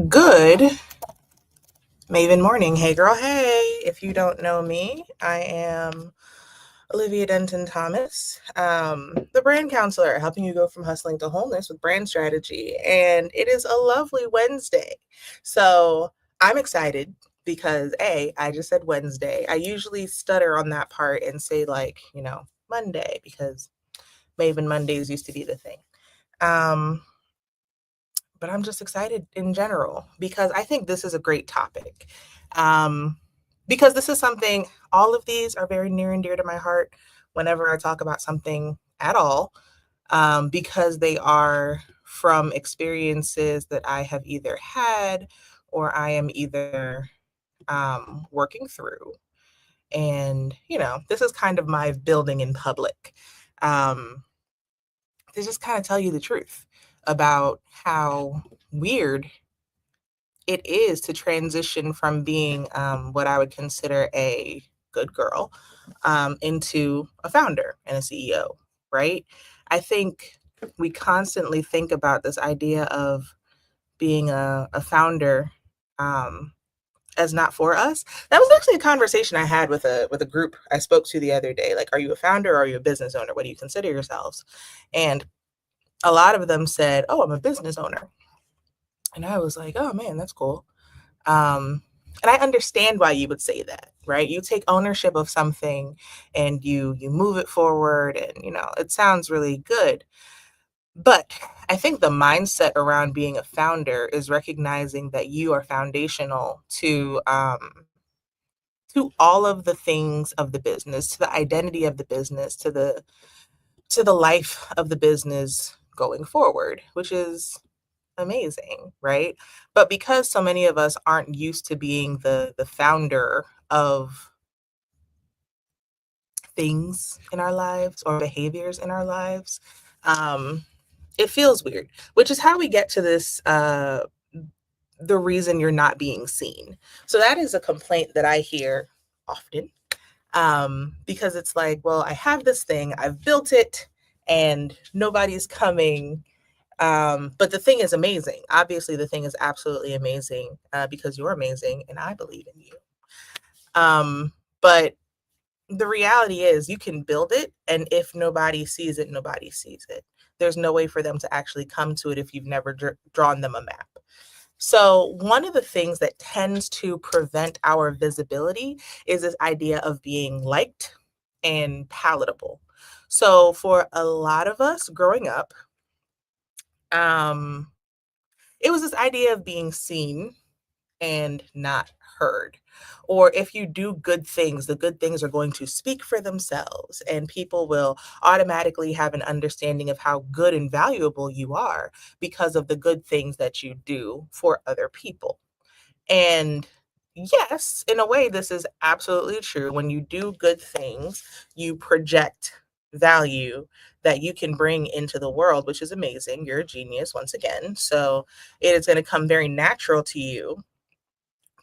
Good Maven Morning. Hey, girl. Hey. If you don't know me, I am Olivia Denton Thomas, the brand counselor, helping you go from hustling to wholeness with brand strategy. And it is a lovely Wednesday. So I'm excited because I just said Wednesday. I usually stutter on that part and say, Monday, because Maven Mondays used to be the thing. Um, but I'm just excited in general because I think this is a great topic. Um, because this is something, all of these are very near and dear to my heart whenever I talk about something at all, because they are from experiences that I have either had or I am either working through. And, this is kind of my building in public. Um, to just kind of tell you the truth about how weird it is to transition from being what I would consider a good girl into a founder and a CEO, right? I think we constantly think about this idea of being a founder um, as not for us. That was actually a conversation I had with a group I spoke to the other day. Like, are you a founder or are you a business owner? What do you consider yourselves? And a lot of them said, "Oh, I'm a business owner." And I was like, "Oh man, that's cool." Um, and I understand why you would say that, right? You take ownership of something and you move it forward, and it sounds really good. But I think the mindset around being a founder is recognizing that you are foundational to all of the things of the business, to the identity of the business, to the life of the business going forward, which is amazing, right? But because so many of us aren't used to being the founder of things in our lives or behaviors in our lives, um, it feels weird, which is how we get to this the reason you're not being seen. So that is a complaint that I hear often, because it's like, well, I have this thing, I've built it, and nobody's coming. But the thing is amazing. Obviously, the thing is absolutely amazing, because you're amazing and I believe in you. But the reality is, you can build it, and if nobody sees it, nobody sees it. There's no way for them to actually come to it if you've never drawn them a map. So, one of the things that tends to prevent our visibility is this idea of being liked and palatable. So, for a lot of us growing up, um, it was this idea of being seen and not heard. Or if you do good things, the good things are going to speak for themselves, and people will automatically have an understanding of how good and valuable you are because of the good things that you do for other people. And yes, in a way, this is absolutely true. When you do good things, you project value that you can bring into the world, which is amazing. You're a genius, once again. So it is going to come very natural to you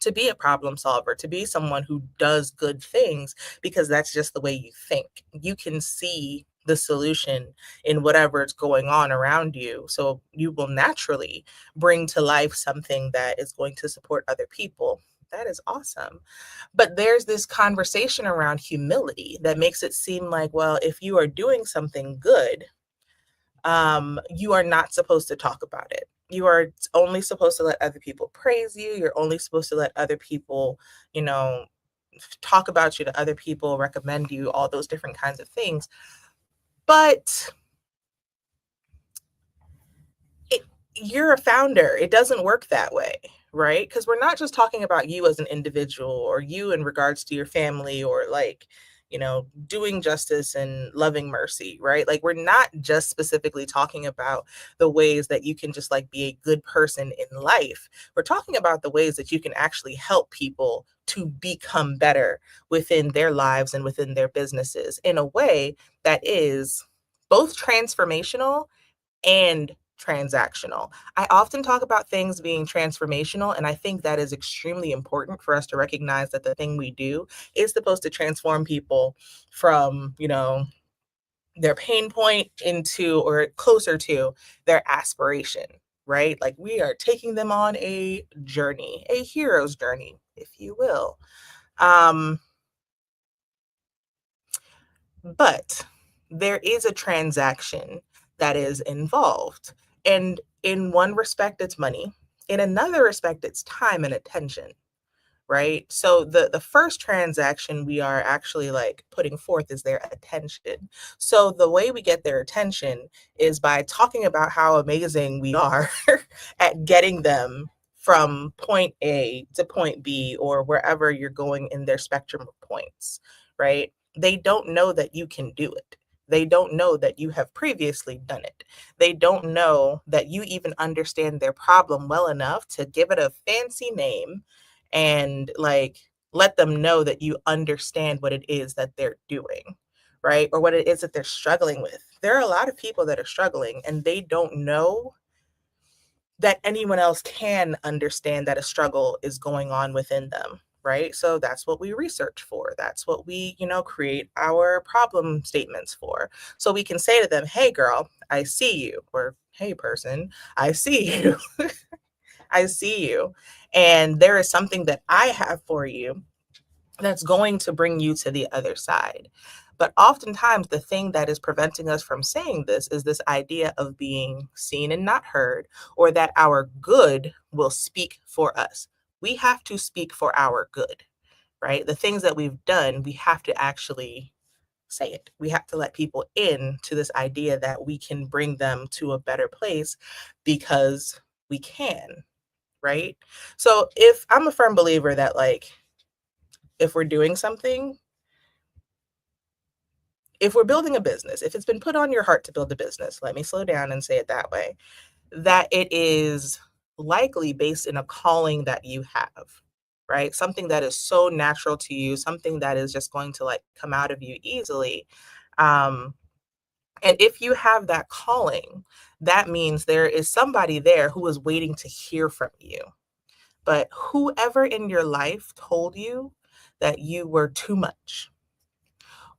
to be a problem solver, to be someone who does good things, because that's just the way you think. You can see the solution in whatever is going on around you. So you will naturally bring to life something that is going to support other people. That is awesome. But there's this conversation around humility that makes it seem like, well, if you are doing something good, you are not supposed to talk about it. You are only supposed to let other people praise you. You're only supposed to let other people, you know, talk about you to other people, recommend you, all those different kinds of things. But it, you're a founder. It doesn't work that way, right? Because we're not just talking about you as an individual or you in regards to your family or doing justice and loving mercy, right? Like, we're not just specifically talking about the ways that you can just like be a good person in life. We're talking about the ways that you can actually help people to become better within their lives and within their businesses in a way that is both transformational and transactional. I often talk about things being transformational, and I think that is extremely important for us to recognize that the thing we do is supposed to transform people from, their pain point into or closer to their aspiration, right? Like we are taking them on a journey, a hero's journey, if you will. Um, but there is a transaction that is involved. And in one respect, it's money. In another respect, it's time and attention, right? So the first transaction we are actually like putting forth is their attention. So the way we get their attention is by talking about how amazing we are at getting them from point A to point B or wherever you're going in their spectrum of points, right? They don't know that you can do it. They don't know that you have previously done it. They don't know that you even understand their problem well enough to give it a fancy name and like let them know that you understand what it is that they're doing, right? Or what it is that they're struggling with. There are a lot of people that are struggling and they don't know that anyone else can understand that a struggle is going on within them, right? So that's what we research for. That's what we, create our problem statements for. So we can say to them, "Hey girl, I see you," or "Hey person, I see you." I see you. And there is something that I have for you that's going to bring you to the other side. But oftentimes, the thing that is preventing us from saying this is this idea of being seen and not heard, or that our good will speak for us. We have to speak for our good, right? The things that we've done, we have to actually say it. We have to let people in to this idea that we can bring them to a better place because we can, right? So if I'm a firm believer that like if we're doing something, if we're building a business, if it's been put on your heart to build a business, let me slow down and say it that way, that it is likely based in a calling that you have, right? Something that is so natural to you, something that is just going to like come out of you easily. Um, and if you have that calling, that means there is somebody there who is waiting to hear from you. But whoever in your life told you that you were too much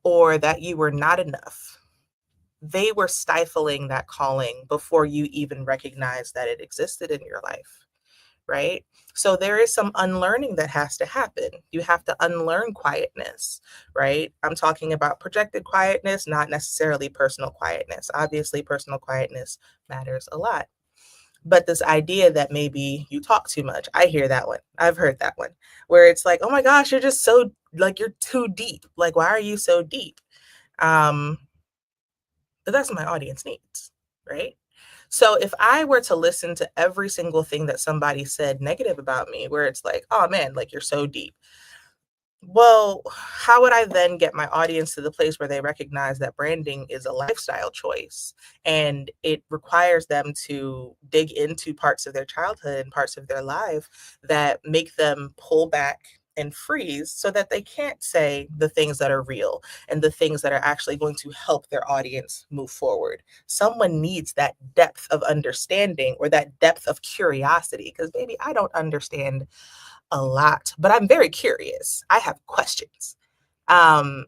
or that you were not enough, they were stifling that calling before you even recognized that it existed in your life, right? So there is some unlearning that has to happen. You have to unlearn quietness, right? I'm talking about projected quietness, not necessarily personal quietness. Obviously, personal quietness matters a lot. But this idea that maybe you talk too much, I hear that one. I've heard that one where it's like, oh my gosh, you're just so like you're too deep. Like, why are you so deep? Um, but that's what my audience needs, right? So if I were to listen to every single thing that somebody said negative about me, where it's like, oh man, like you're so deep. Well, how would I then get my audience to the place where they recognize that branding is a lifestyle choice and it requires them to dig into parts of their childhood and parts of their life that make them pull back and freeze so that they can't say the things that are real and the things that are actually going to help their audience move forward. Someone needs that depth of understanding or that depth of curiosity because, baby, I don't understand a lot, but I'm very curious. I have questions. Um,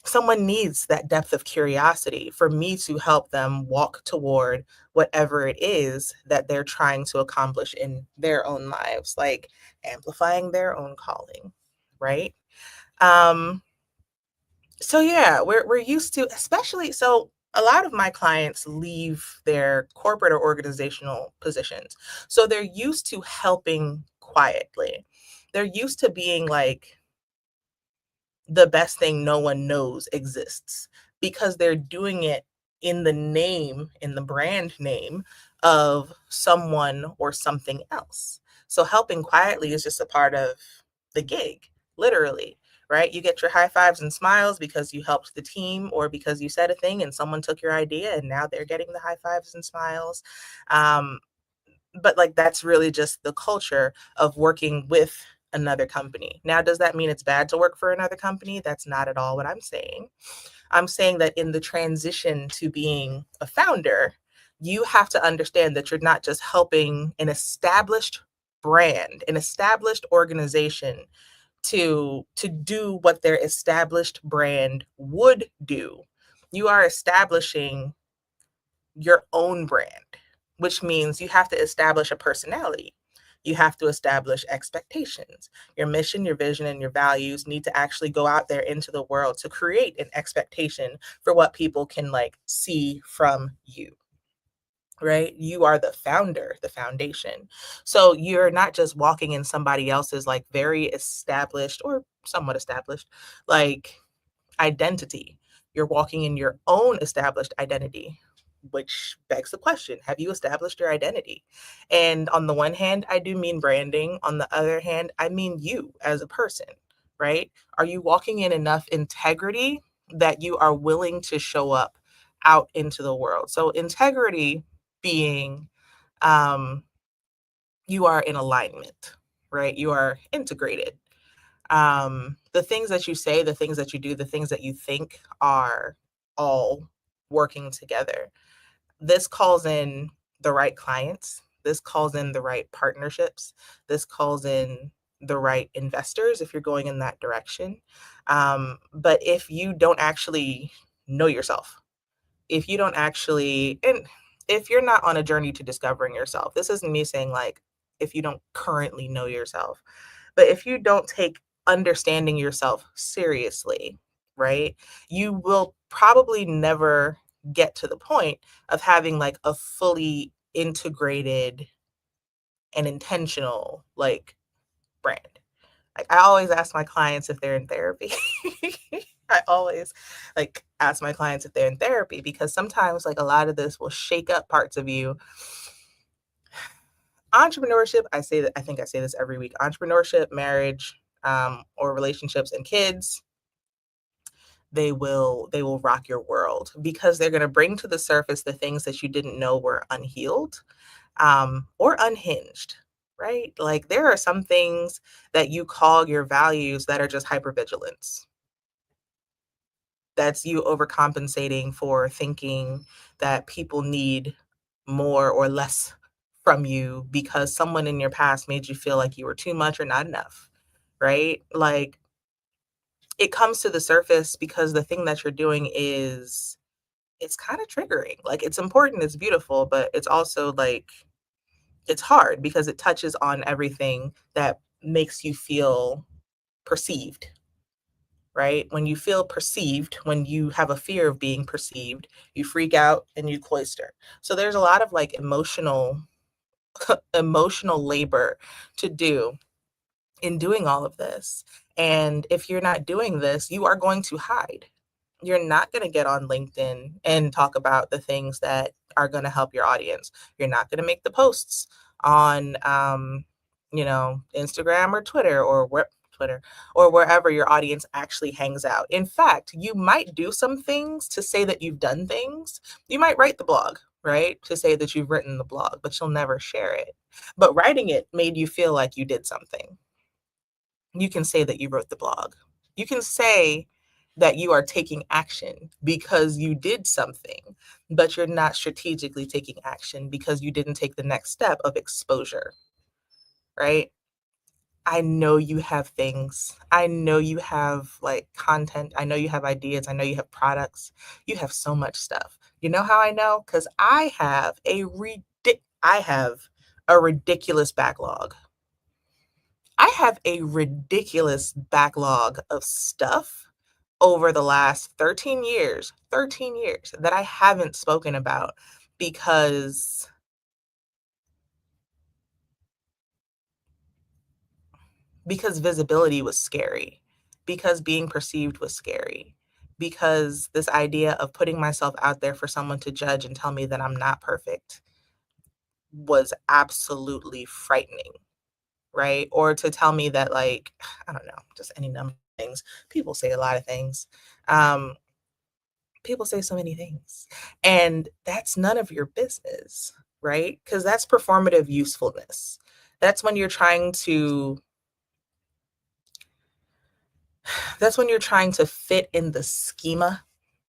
Someone needs that depth of curiosity for me to help them walk toward whatever it is that they're trying to accomplish in their own lives, like amplifying their own calling, right? Um, so yeah, we're used to, especially so a lot of my clients leave their corporate or organizational positions. So they're used to helping quietly. They're used to being like the best thing no one knows exists because they're doing it in the name, in the brand name of someone or something else. So helping quietly is just a part of the gig, literally, right? You get your high fives and smiles because you helped the team or because you said a thing and someone took your idea and now they're getting the high fives and smiles. Um, but like that's really just the culture of working with another company. Now, does that mean it's bad to work for another company? That's not at all what I'm saying. I'm saying that in the transition to being a founder, you have to understand that you're not just helping an established brand, an established organization to do what their established brand would do. You are establishing your own brand, which means you have to establish a personality. You have to establish expectations. Your mission, your vision, and your values need to actually go out there into the world to create an expectation for what people can like see from you, right? You are the founder, the foundation. So you're not just walking in somebody else's like very established or somewhat established like identity. You're walking in your own established identity, which begs the question, have you established your identity? And on the one hand, I do mean branding. On the other hand, I mean you as a person, right? Are you walking in enough integrity that you are willing to show up out into the world? So, integrity being um, you are in alignment, right? You are integrated. The things that you say, the things that you do, the things that you think are all working together. This calls in the right clients. This calls in the right partnerships. This calls in the right investors if you're going in that direction. But if you don't actually know yourself, if you don't actually, and if you're not on a journey to discovering yourself, this isn't me saying like, if you don't currently know yourself, but if you don't take understanding yourself seriously, right, you will probably never get to the point of having like a fully integrated and intentional like brand. Like I always ask my clients if they're in therapy. I always like ask my clients if they're in therapy because sometimes like a lot of this will shake up parts of you. Entrepreneurship, I say that I think I say this every week. Entrepreneurship, marriage, or relationships and kids, they will rock your world because they're going to bring to the surface the things that you didn't know were unhealed, or unhinged, right? Like there are some things that you call your values that are just hypervigilance. That's you overcompensating for thinking that people need more or less from you because someone in your past made you feel like you were too much or not enough, right? Like it comes to the surface because the thing that you're doing is it's kind of triggering. Like it's important, it's beautiful, but it's also like it's hard because it touches on everything that makes you feel perceived, right? When you feel perceived, when you have a fear of being perceived, you freak out and you cloister. So there's a lot of like emotional labor to do in doing all of this. And if you're not doing this, you are going to hide. You're not going to get on LinkedIn and talk about the things that are going to help your audience. You're not going to make the posts on, Instagram or Twitter or wherever your audience actually hangs out. In fact, you might do some things to say that you've done things. You might write the blog, right? To say that you've written the blog, but you'll never share it. But writing it made you feel like you did something. You can say that you wrote the blog. You can say that you are taking action because you did something, but you're not strategically taking action because you didn't take the next step of exposure, right? I know you have things. I know you have like content. I know you have ideas. I know you have products. You have so much stuff. You know how I know? Because I have a ridiculous backlog. I have a ridiculous backlog of stuff over the last 13 years that I haven't spoken about because visibility was scary, because being perceived was scary, because this idea of putting myself out there for someone to judge and tell me that I'm not perfect was absolutely frightening, right? Or to tell me that like, I don't know, just any number of things. People say a lot of things. Um, People say so many things. And that's none of your business, right? Because that's performative usefulness. That's when you're trying to that's when you're trying to fit in the schema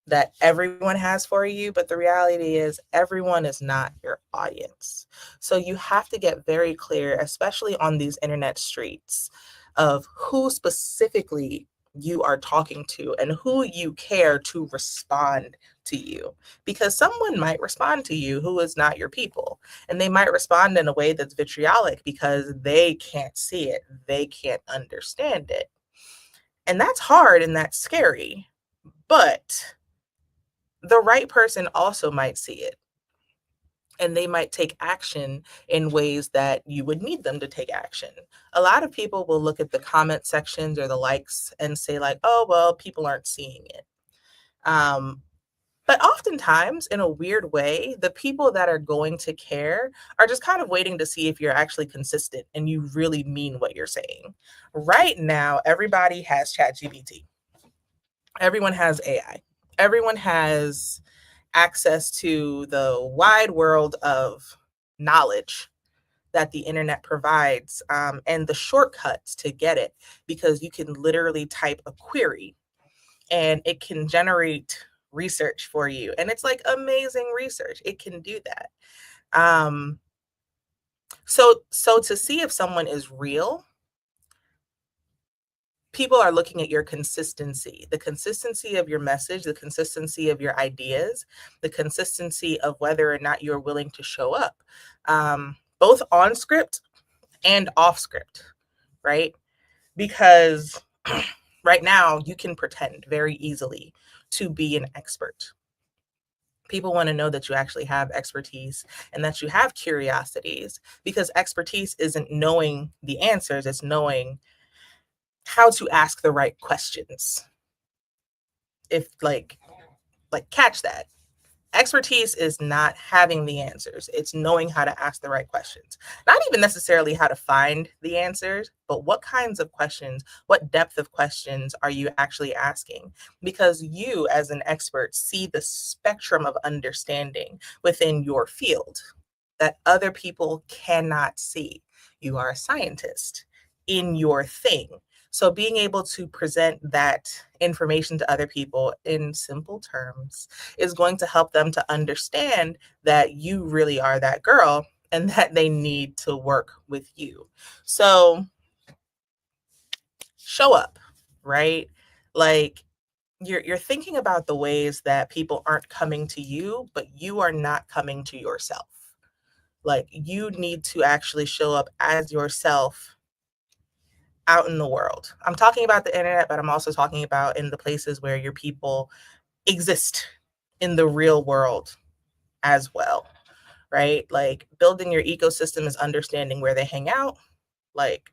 that everyone has for you, but the reality is everyone is not your audience. So you have to get very clear, especially on these internet streets, of who specifically you are talking to and who you care to respond to you. Because someone might respond to you who is not your people, and they might respond in a way that's vitriolic because they can't see it, they can't understand it. And that's hard and that's scary. But the right person also might see it, and they might take action in ways that you would need them to take action. A lot of people will look at the comment sections or the likes and say, like, oh, well, people aren't seeing it. But oftentimes, in a weird way, the people that are going to care are just kind of waiting to see if you're actually consistent and you really mean what you're saying. Right now, everybody has ChatGPT. Everyone has AI. Everyone has access to the wide world of knowledge that the internet provides, and the shortcuts to get it, because you can literally type a query and it can generate research for you. And it's like amazing research. It can do that. So to see if someone is real, people are looking at your consistency, the consistency of your message, the consistency of your ideas, the consistency of whether or not you're willing to show up, both on script and off script, right? Because right now you can pretend very easily to be an expert. People want to know that you actually have expertise and that you have curiosities, because expertise isn't knowing the answers, it's knowing how to ask the right questions. If like catch that. Expertise is not having the answers. It's knowing how to ask the right questions. Not even necessarily how to find the answers, but what kinds of questions, what depth of questions are you actually asking? Because you, as an expert, see the spectrum of understanding within your field that other people cannot see. You are a scientist in your thing. So being able to present that information to other people in simple terms is going to help them to understand that you really are that girl and that they need to work with you. So show up, right? Like you're thinking about the ways that people aren't coming to you, but you are not coming to yourself. Like you need to actually show up as yourself out in the world. I'm talking about the internet, but I'm also talking about in the places where your people exist in the real world as well, right? Like building your ecosystem is understanding where they hang out, like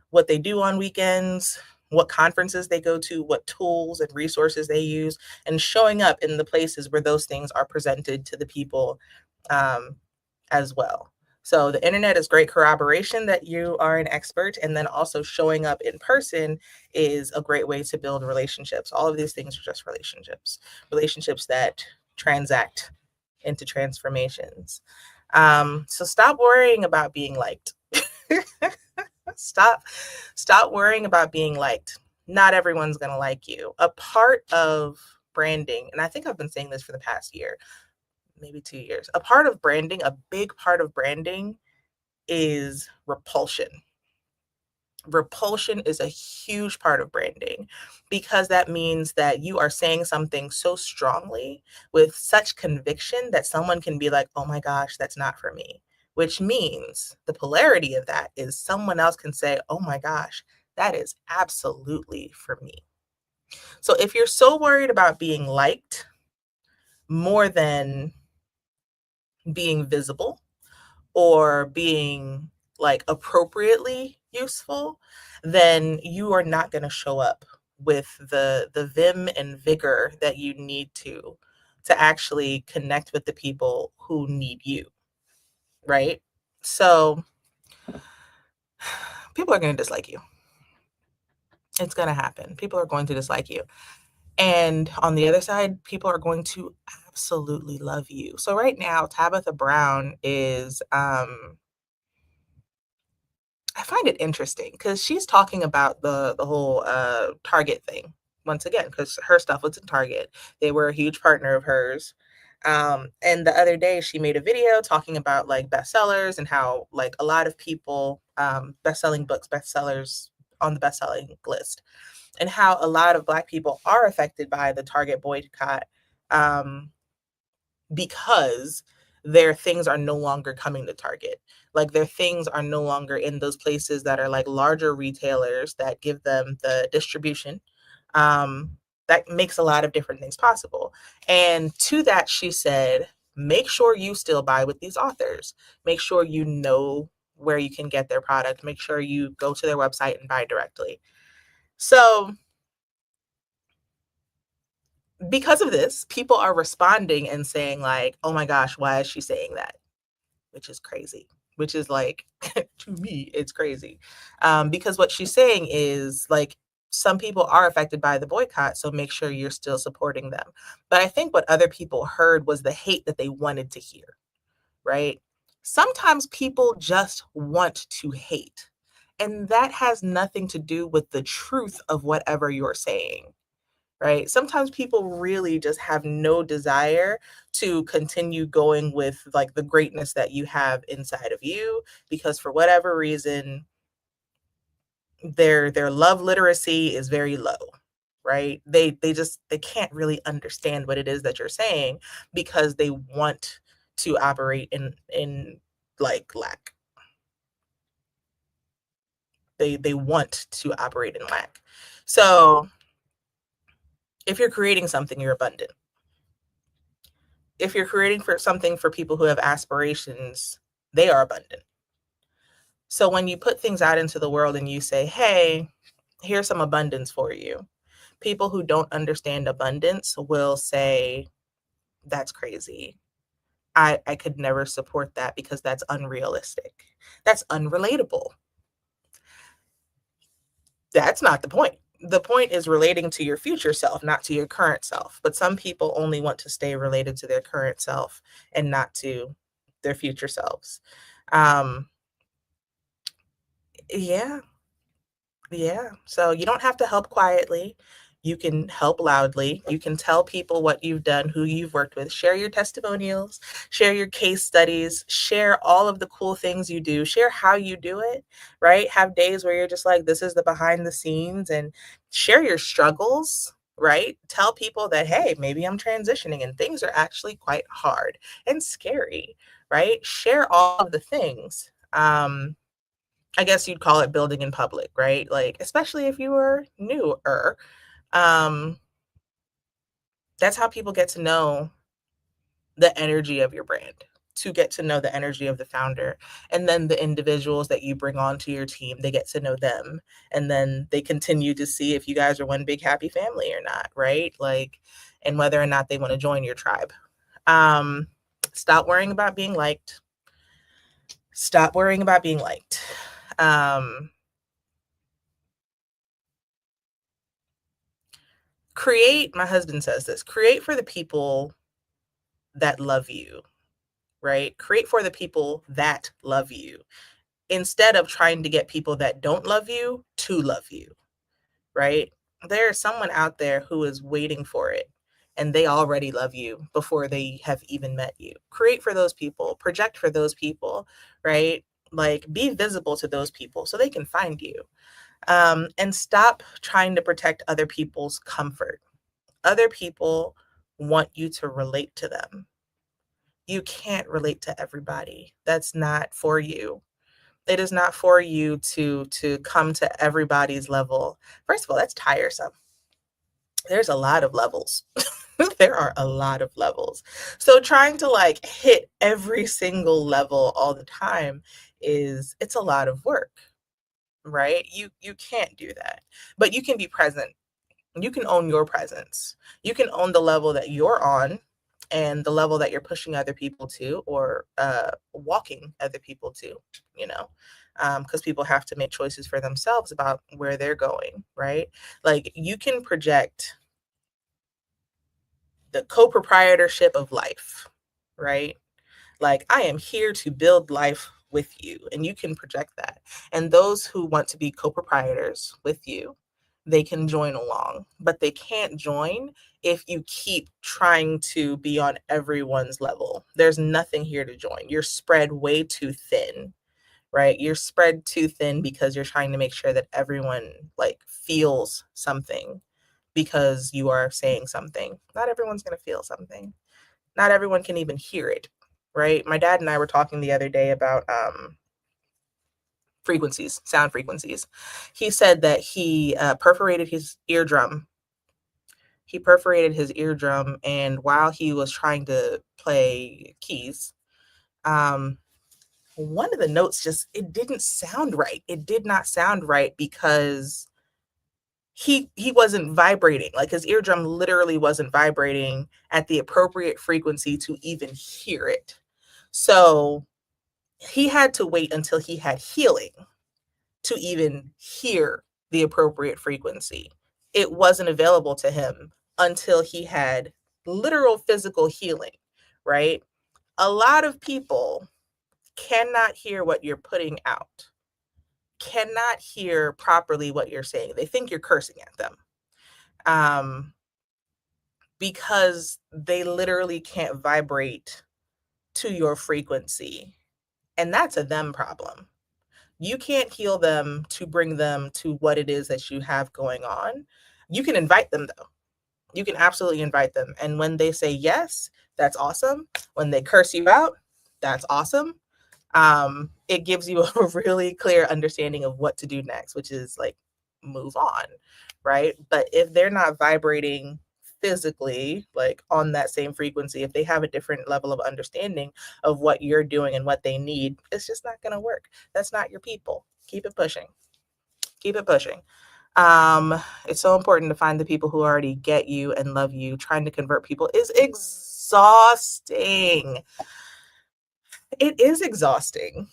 what they do on weekends, what conferences they go to, what tools and resources they use, and showing up in the places where those things are presented to the people, um, as well. So the internet is great corroboration that you are an expert, and then also showing up in person is a great way to build relationships. All of these things are just relationships, relationships that transact into transformations. So stop worrying about being liked. stop stop worrying about being liked. Not everyone's going to like you. A part of branding, and I think I've been saying this for the past year, maybe 2 years. A part of branding, a big part of branding is repulsion. Repulsion is a huge part of branding, because that means that you are saying something so strongly with such conviction that someone can be like, oh my gosh, that's not for me. Which means the polarity of that is someone else can say, oh my gosh, that is absolutely for me. So if you're so worried about being liked more than being visible or being like appropriately useful, then you are not going to show up with the vim and vigor that you need to actually connect with the people who need you, right? So people are going to dislike you. It's going to happen. People are going to dislike you. And on the other side, people are going to absolutely love you. So right now, Tabitha Brown is I find it interesting because she's talking about the whole Target thing once again, because her stuff was in Target. They were a huge partner of hers. And the other day she made a video talking about like bestsellers and how like a lot of people, best-selling books, bestsellers on the best-selling list, and how a lot of Black people are affected by the Target boycott, because their things are no longer coming to Target. Like their things are no longer in those places that are like larger retailers that give them the distribution. That makes a lot of different things possible. And to that, she said, make sure you still buy with these authors. Make sure you know where you can get their product. Make sure you go to their website and buy directly. So, because of this, people are responding and saying, like, oh my gosh, why is she saying that? Which is crazy, which is like, to me, it's crazy. Because what she's saying is like, some people are affected by the boycott, so make sure you're still supporting them. But I think what other people heard was the hate that they wanted to hear, right? Sometimes people just want to hate, and that has nothing to do with the truth of whatever you're saying, right? Sometimes people really just have no desire to continue going with like the greatness that you have inside of you, because for whatever reason their love literacy is very low, right? They can't really understand what it is that you're saying because they want to operate in like lack. They want to operate in lack. So if you're creating something, you're abundant. If you're creating for something for people who have aspirations, they are abundant. So when you put things out into the world and you say, hey, here's some abundance for you, people who don't understand abundance will say, that's crazy. I could never support that because that's unrealistic. That's unrelatable. That's not the point. The point is relating to your future self, not to your current self. But some people only want to stay related to their current self and not to their future selves. Um, yeah, yeah. So you don't have to help quietly. You can help loudly. You can tell people what you've done, who you've worked with. Share your testimonials, share your case studies, share all of the cool things you do, share how you do it, right? Have days where you're just like, this is the behind the scenes, and share your struggles, right? Tell people that, hey, maybe I'm transitioning and things are actually quite hard and scary, right? Share all of the things. I guess you'd call it building in public, right? Like, especially if you were newer. Um, that's how people get to know the energy of your brand, to get to know the energy of the founder. And then the individuals that you bring onto your team, they get to know them. And then they continue to see if you guys are one big happy family or not, right? Like, and whether or not they want to join your tribe. Um, Stop worrying about being liked. Stop worrying about being liked. Create, my husband says this, create for the people that love you, right? Create for the people that love you instead of trying to get people that don't love you to love you, right? There's someone out there who is waiting for it and they already love you before they have even met you. Create for those people, project for those people, right? Like be visible to those people so they can find you. And stop trying to protect other people's comfort. Other people want you to relate to them. You can't relate to everybody. That's not for you. It is not for you to come to everybody's level. First of all, that's tiresome. There's a lot of levels. There are a lot of levels. So trying to like hit every single level all the time it's a lot of work, right? You can't do that. But you can be present. You can own your presence. You can own the level that you're on and the level that you're pushing other people to, or walking other people to, you know, because people have to make choices for themselves about where they're going, right? Like you can project the co-proprietorship of life, right? Like, I am here to build life with you, and you can project that. And those who want to be co-proprietors with you, they can join along, but they can't join if you keep trying to be on everyone's level. There's nothing here to join. You're spread way too thin, right? You're spread too thin because you're trying to make sure that everyone like feels something because you are saying something. Not everyone's going to feel something. Not everyone can even hear it, right? My dad and I were talking the other day about frequencies, sound frequencies. He said that he perforated his eardrum. He perforated his eardrum, and while he was trying to play keys, um, one of the notes just it didn't sound right. It did not sound right because he wasn't vibrating. Like his eardrum literally wasn't vibrating at the appropriate frequency to even hear it. So he had to wait until he had healing to even hear the appropriate frequency. It wasn't available to him until he had literal physical healing, right? A lot of people cannot hear what you're putting out, cannot hear properly what you're saying. They think you're cursing at them um, because they literally can't vibrate to your frequency. And that's a them problem. You can't heal them to bring them to what it is that you have going on. You can invite them though. You can absolutely invite them. And when they say yes, that's awesome. When they curse you out, that's awesome. It gives you a really clear understanding of what to do next, which is like move on, right? But if they're not vibrating physically, like on that same frequency, if they have a different level of understanding of what you're doing and what they need, it's just not going to work. That's not your people. Keep it pushing. Keep it pushing. It's so important to find the people who already get you and love you. Trying to convert people is exhausting. It is exhausting.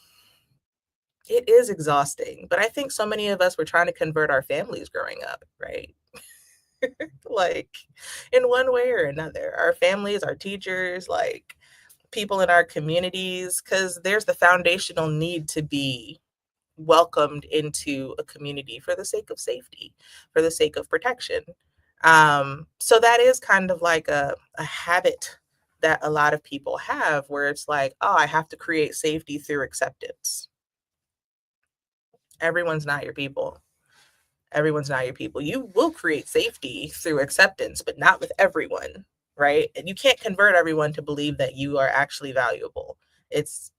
It is exhausting. But I think so many of us were trying to convert our families growing up, right? Like in one way or another. Our families, our teachers, like people in our communities, because there's the foundational need to be welcomed into a community for the sake of safety, for the sake of protection. So that is kind of like a habit that a lot of people have where it's like, oh, I have to create safety through acceptance. Everyone's not your people. Everyone's not your people. You will create safety through acceptance, but not with everyone, right? And you can't convert everyone to believe that you are actually valuable. It's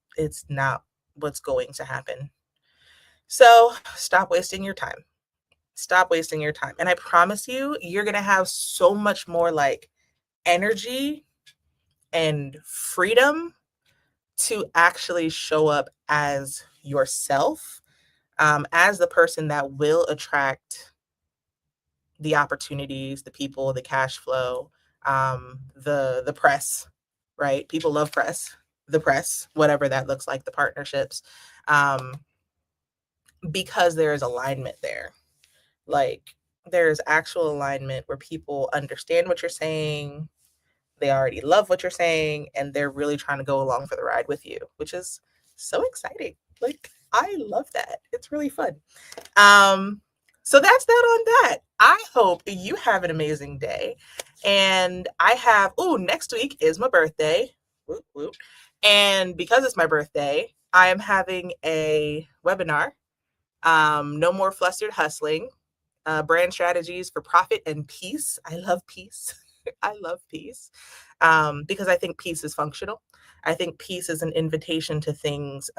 not what's going to happen. So stop wasting your time. Stop wasting your time. And I promise you, you're going to have so much more like energy and freedom to actually show up as yourself, as the person that will attract the opportunities, the people, the cash flow, the press, right? People love press, the press, whatever that looks like, the partnerships, um, because there is alignment there. Like there's actual alignment where people understand what you're saying, they already love what you're saying, and they're really trying to go along for the ride with you, which is so exciting. Like I love that. It's really fun. Um, so that's that on that. I hope you have an amazing day. And I have, oh, next week is my birthday. Whoop, whoop. And because it's my birthday, I am having a webinar, No More Flustered Hustling, brand strategies for profit and peace. I love peace. I love peace because I think peace is functional. I think peace is an invitation to things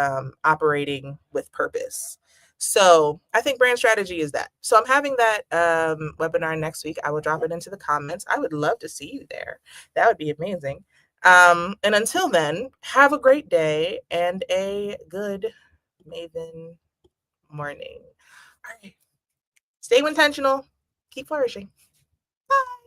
operating with purpose. So I think brand strategy is that. So I'm having that webinar next week. I will drop it into the comments. I would love to see you there. That would be amazing. And until then, have a great day and a good Maven morning. All right. Stay intentional. Keep flourishing. Bye.